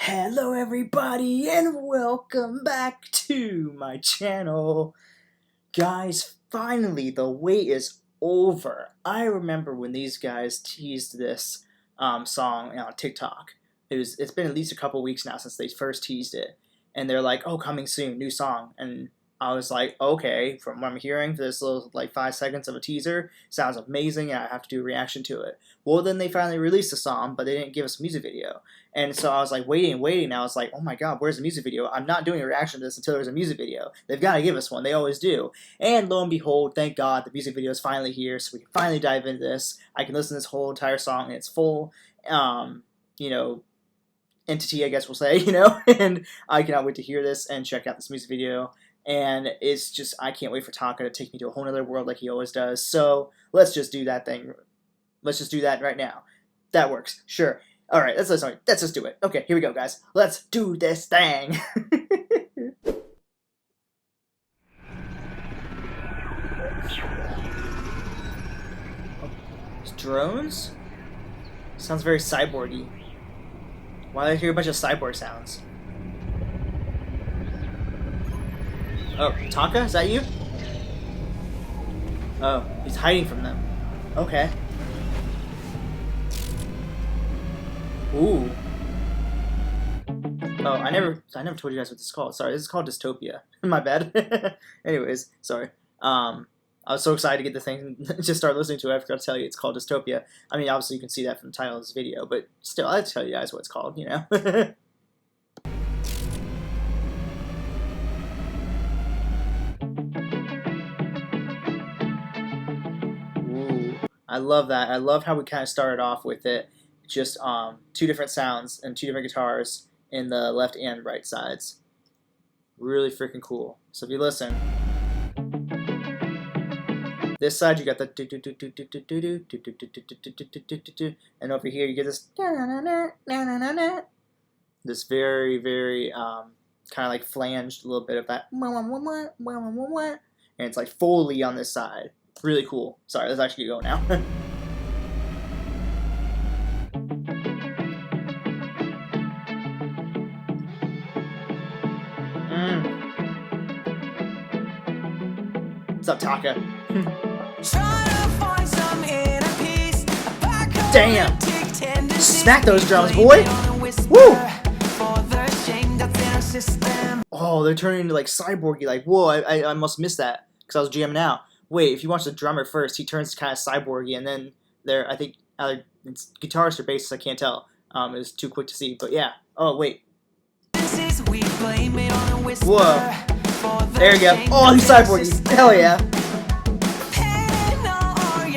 Hello everybody and welcome back to my channel. Guys, finally the wait is over. I remember when these guys teased this song on TikTok. It's been at least a couple weeks now since they first teased it. And they're like, oh, coming soon, new song. And I was like, okay, from what I'm hearing for this little 5 seconds of a teaser, sounds amazing and I have to do a reaction to it. Well, then they finally released the song, but they didn't give us a music video. And so I was like waiting. And I was like, oh my god, where's the music video? I'm not doing a reaction to this until there's a music video. They've got to give us one. They always do. And lo and behold, thank God, the music video is finally here, so we can finally dive into this. I can listen to this whole entire song in its full, entity, I guess we'll say, and I cannot wait to hear this and check out this music video. And it's just, I can't wait for Taka to take me to a whole other world like he always does. So let's just do that thing. Let's just do that right now. That works. Sure. All right, let's just do it. Okay, here we go, guys. Let's do this thing. Drones? Sounds very cyborgy. Why do I hear a bunch of cyborg sounds? Oh, Taka? Is that you? Oh, he's hiding from them. Okay. Ooh. Oh, I never told you guys what this is called. Sorry, this is called Dystopia. My bad. Anyways, sorry. I was so excited to get the thing to start listening to it. I forgot to tell you it's called Dystopia. I mean, obviously you can see that from the title of this video, but still, I'd tell you guys what it's called, Ooh, I love that. I love how we kind of started off with it. Just two different sounds and two different guitars in the left and right sides. Really freaking cool. So if you listen, this side you got the and over here you get this very, very kind of like flanged a little bit of that, and it's like Foley on this side. Really cool. Sorry, let's actually go now. What's up, Taka? Damn! Smack those drums, boy! Woo! Oh, they're turning into like cyborgy. Like, whoa! I must miss that because I was jamming out. Wait, if you watch the drummer first, he turns kind of cyborgy, and then I think either it's guitarist or bassist. I can't tell. It was too quick to see, but yeah. Oh wait. Whoa. There you go. Oh, he's cyborgy. Hell yeah.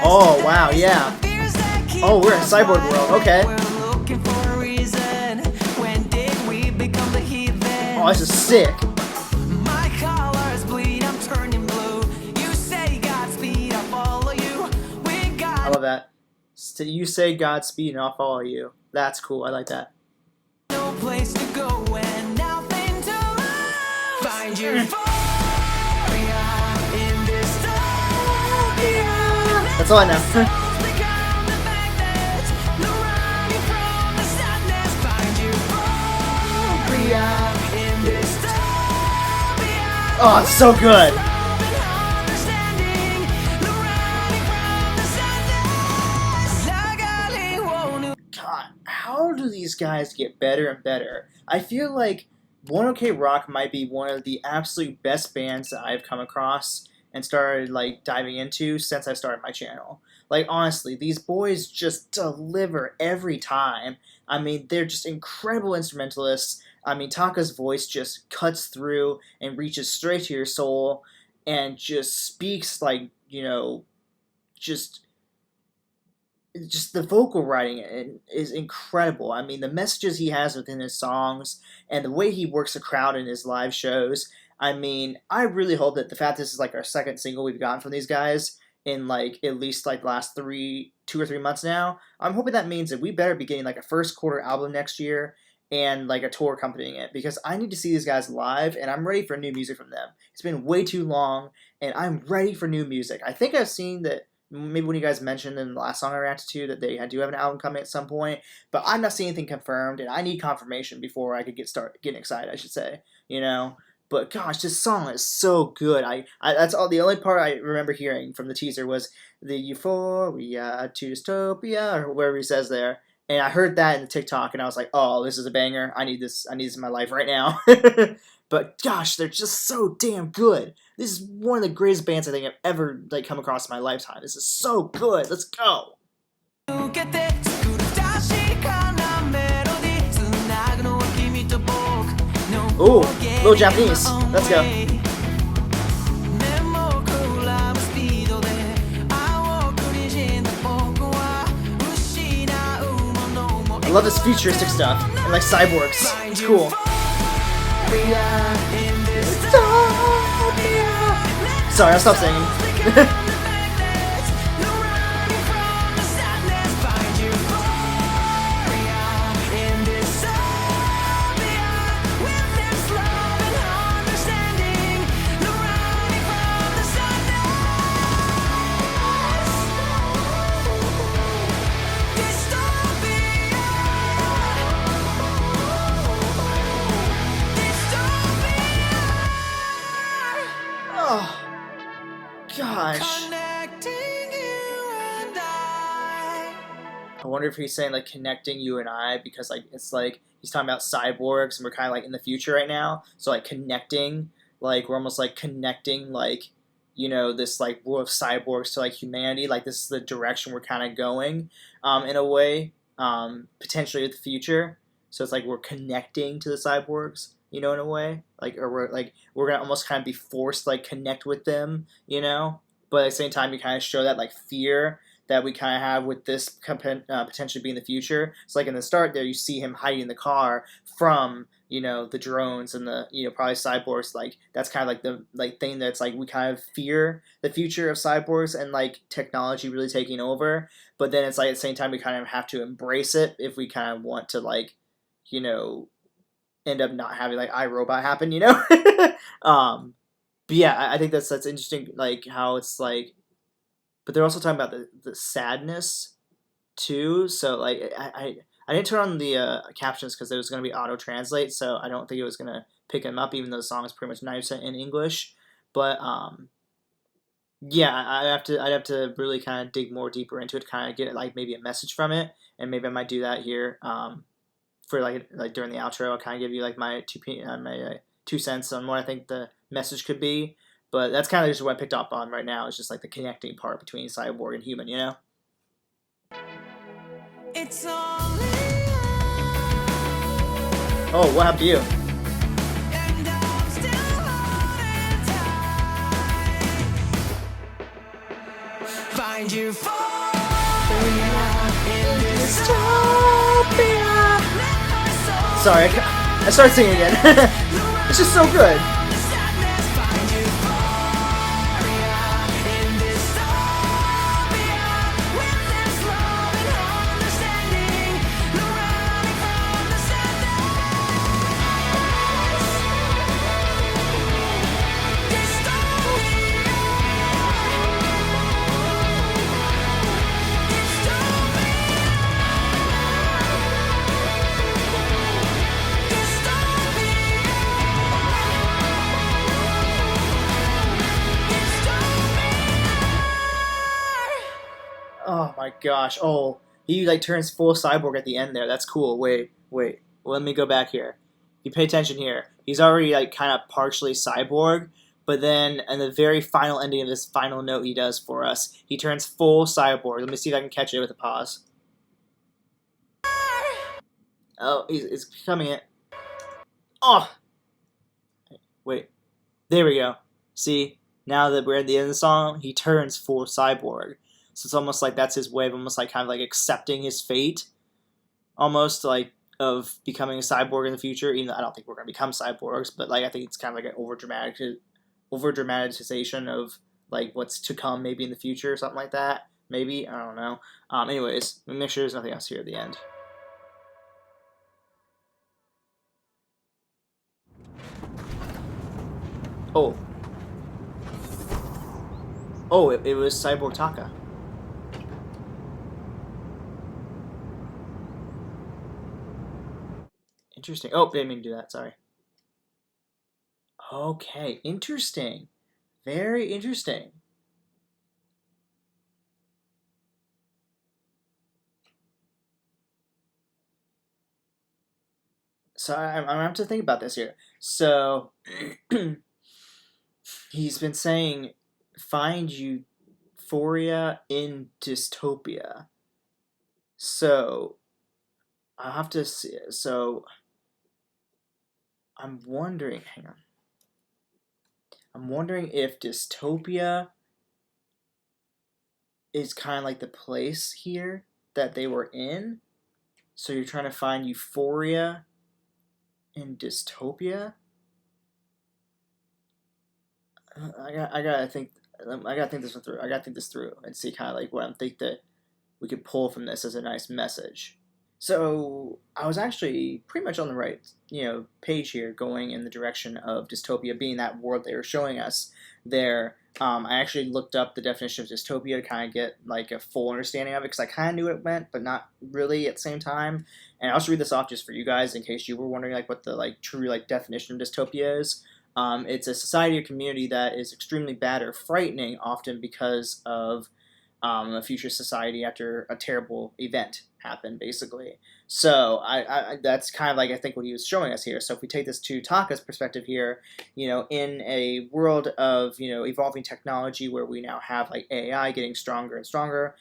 Oh, wow, yeah. Oh, we're in cyborg world. Okay. Oh, this is sick. I love that. So you say Godspeed and I'll follow you. That's cool. I like that. No place to go and nothing to lose. Find your That's all I know. Oh, it's so good. God, how do these guys get better and better? I feel like One OK Rock might be one of the absolute best bands that I've come across and started diving into since I started my channel. Like, honestly, these boys just deliver every time. I mean, they're just incredible instrumentalists. I mean, Taka's voice just cuts through and reaches straight to your soul and just speaks just the vocal writing is incredible. I mean, the messages he has within his songs and the way he works the crowd in his live shows. I mean, I really hope that the fact this is our second single we've gotten from these guys in at least last 2 or 3 months now. I'm hoping that means that we better be getting a first quarter album next year and a tour accompanying it, because I need to see these guys live and I'm ready for new music from them. It's been way too long and I'm ready for new music. I think I've seen that maybe when you guys mentioned in the last song I reacted to that they do have an album coming at some point, but I'm not seeing anything confirmed, and I need confirmation before I could getting excited. I should say, you know. But gosh, this song is so good. I that's all. The only part I remember hearing from the teaser was the euphoria to dystopia or whatever he says there. And I heard that in the TikTok, and I was like, "Oh, this is a banger! I need this. I need this in my life right now." But gosh, they're just so damn good. This is one of the greatest bands I think I've ever like come across in my lifetime. This is so good. Let's go. Ooh, little Japanese. Let's go. I love this futuristic stuff and like cyborgs. It's cool. Sorry, I'll stop singing. Oh, gosh. I wonder if he's saying like connecting you and I because like it's like he's talking about cyborgs and we're kind of like in the future right now. So like connecting, like we're almost like connecting like, you know, this like world of cyborgs to like humanity. Like this is the direction we're kind of going in a way, potentially with the future. So it's like we're connecting to the cyborgs, you know, in a way, like, or we're gonna almost kind of be forced to, like, connect with them, you know. But at the same time, you kind of show that like fear that we kind of have with this potentially being the future. It's like in the start there, you see him hiding in the car from, you know, the drones and the, you know, probably cyborgs. Like that's kind of like the like thing that's like we kind of fear the future of cyborgs and like technology really taking over. But then it's like at the same time we kind of have to embrace it if we kind of want to like, you know, end up not having like iRobot happen, you know. But yeah, I think that's interesting, like how it's like, but they're also talking about the sadness too. So like I didn't turn on the captions because it was going to be auto translate, so I don't think it was going to pick them up, even though the song is pretty much 90% in English. But yeah, I'd have to really kind of dig more deeper into it to kind of get like maybe a message from it, and maybe I might do that here. For like during the outro, I'll kind of give you like my 2 cents on what I think the message could be. But that's kind of just what I picked up on right now. It's just like the connecting part between cyborg and human, you know. It's only oh, what happened to you? And I'm still holding tight. Find you in dystopia. Sorry, I started singing again. It's just so good. Oh my gosh. Oh, he like turns full cyborg at the end there. That's cool. Wait. Well, let me go back here. You pay attention here. He's already like kind of partially cyborg, but then in the very final ending of this final note he does for us, he turns full cyborg. Let me see if I can catch it with a pause. Oh, he's becoming it. Oh! Wait. There we go. See? Now that we're at the end of the song, he turns full cyborg. So it's almost like that's his way of almost like kind of like accepting his fate, almost like of becoming a cyborg in the future. Even though I don't think we're gonna become cyborgs, but like I think it's kind of like an over dramatization of like what's to come maybe in the future or something like that. Maybe, I don't know. Anyways, let me make sure there's nothing else here at the end. Oh, it was Cyborg Taka. Interesting. Oh, didn't mean to do that. Sorry. Okay, interesting. Very interesting. So I'm gonna have to think about this here. So he's been saying, find euphoria in dystopia. So I have to see. So I'm wondering. Hang on. I'm wondering if dystopia is kind of like the place here that they were in. So you're trying to find euphoria in dystopia. I gotta think. I gotta think this one through. I gotta think this through and see kind of like what I think that we could pull from this as a nice message. So I was actually pretty much on the right, page here, going in the direction of dystopia being that world they were showing us there. I actually looked up the definition of dystopia to kind of get like a full understanding of it because I kind of knew what it meant, but not really at the same time. And I'll just read this off just for you guys in case you were wondering like what the like true like definition of dystopia is. It's a society or community that is extremely bad or frightening, often because of a future society after a terrible event happened, basically. So that's kind of like I think what he was showing us here. So if we take this to Taka's perspective here, in a world of evolving technology where we now have like AI getting stronger and stronger,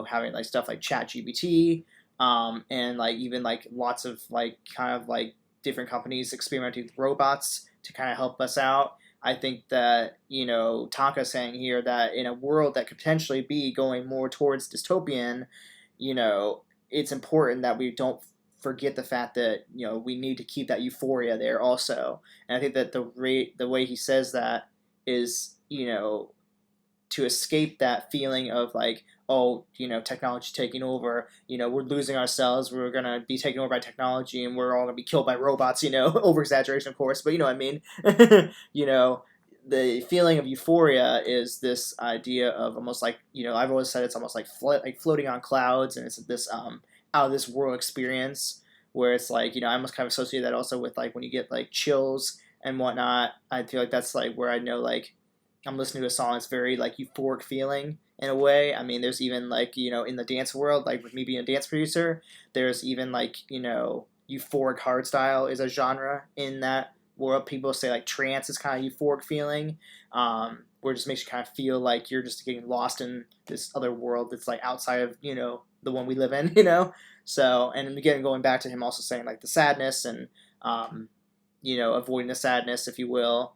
having like stuff like Chat GPT, and like even like lots of like kind of like different companies experimenting with robots to kind of help us out. I think that, Taka's saying here that in a world that could potentially be going more towards dystopian, it's important that we don't forget the fact that, we need to keep that euphoria there also. And I think that the way he says that is, to escape that feeling of like, oh, technology taking over, we're losing ourselves, we're going to be taken over by technology and we're all going to be killed by robots, over exaggeration, of course, but you know what I mean? The feeling of euphoria is this idea of almost like, I've always said it's almost like floating on clouds, and it's this out of this world experience where it's like, I almost kind of associate that also with like when you get like chills and whatnot. I feel like that's like where I know like I'm listening to a song that's very like euphoric feeling in a way. I mean, there's even like, in the dance world, like with me being a dance producer, there's even like, euphoric hardstyle is a genre in that world. People say like trance is kind of euphoric feeling, where it just makes you kind of feel like you're just getting lost in this other world that's like outside of, the one we live in, So, and again, going back to him also saying like the sadness and, avoiding the sadness, if you will.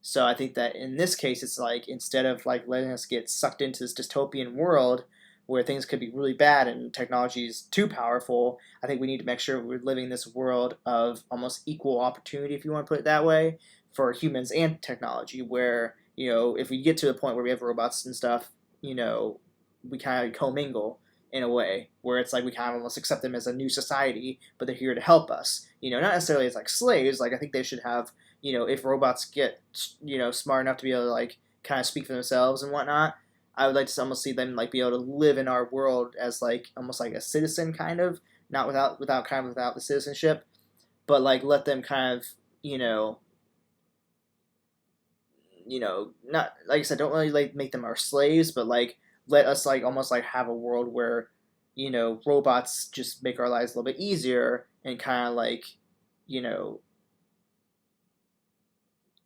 So I think that in this case, it's like instead of like letting us get sucked into this dystopian world where things could be really bad and technology is too powerful, I think we need to make sure we're living in this world of almost equal opportunity, if you want to put it that way, for humans and technology, where, if we get to the point where we have robots and stuff, we kind of commingle in a way where it's like we kind of almost accept them as a new society, but they're here to help us. Not necessarily as like slaves. Like I think they should have, if robots get, smart enough to be able to like kind of speak for themselves and whatnot, I would like to almost see them like be able to live in our world as like almost like a citizen kind of, not without the citizenship, but like let them kind of, not like I said, don't really like make them our slaves, but like let us like almost like have a world where, robots just make our lives a little bit easier and kind of like,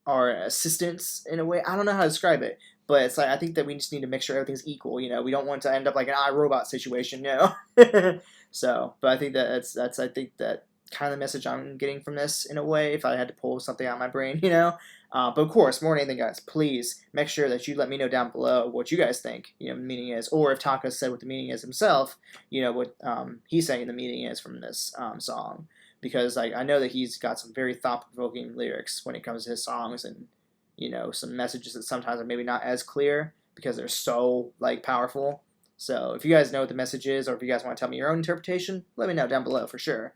our assistants in a way. I don't know how to describe it, but it's like I think that we just need to make sure everything's equal. We don't want to end up like an iRobot situation, So, but I think that that's I think that kind of the message I'm getting from this in a way. If I had to pull something out of my brain, But of course, more than anything, guys, please make sure that you let me know down below what you guys think, the meaning is, or if Taka said what the meaning is himself, what he's saying the meaning is from this song. Because I know that he's got some very thought-provoking lyrics when it comes to his songs, and some messages that sometimes are maybe not as clear because they're so like powerful. So if you guys know what the message is, or if you guys want to tell me your own interpretation, let me know down below for sure.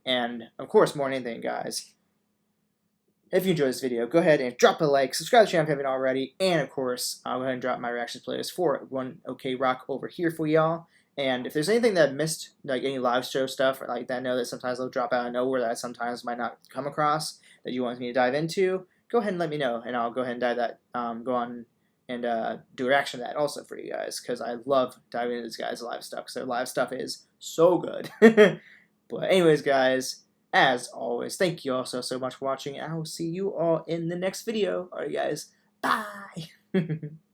And of course, more than anything, guys, if you enjoyed this video, go ahead and drop a like, subscribe to the channel if you haven't already, and of course, I'll go ahead and drop my reactions playlist for One OK Rock over here for y'all. And if there's anything that I missed, like any live show stuff or like that, I know that sometimes they'll drop out of nowhere that I sometimes might not come across that you want me to dive into, go ahead and let me know, and I'll go ahead and dive that, go on and do a reaction to that also for you guys, because I love diving into these guys' live stuff, because their live stuff is so good. But anyways, guys, as always, thank you all so much for watching, and I will see you all in the next video. Alright, guys, bye!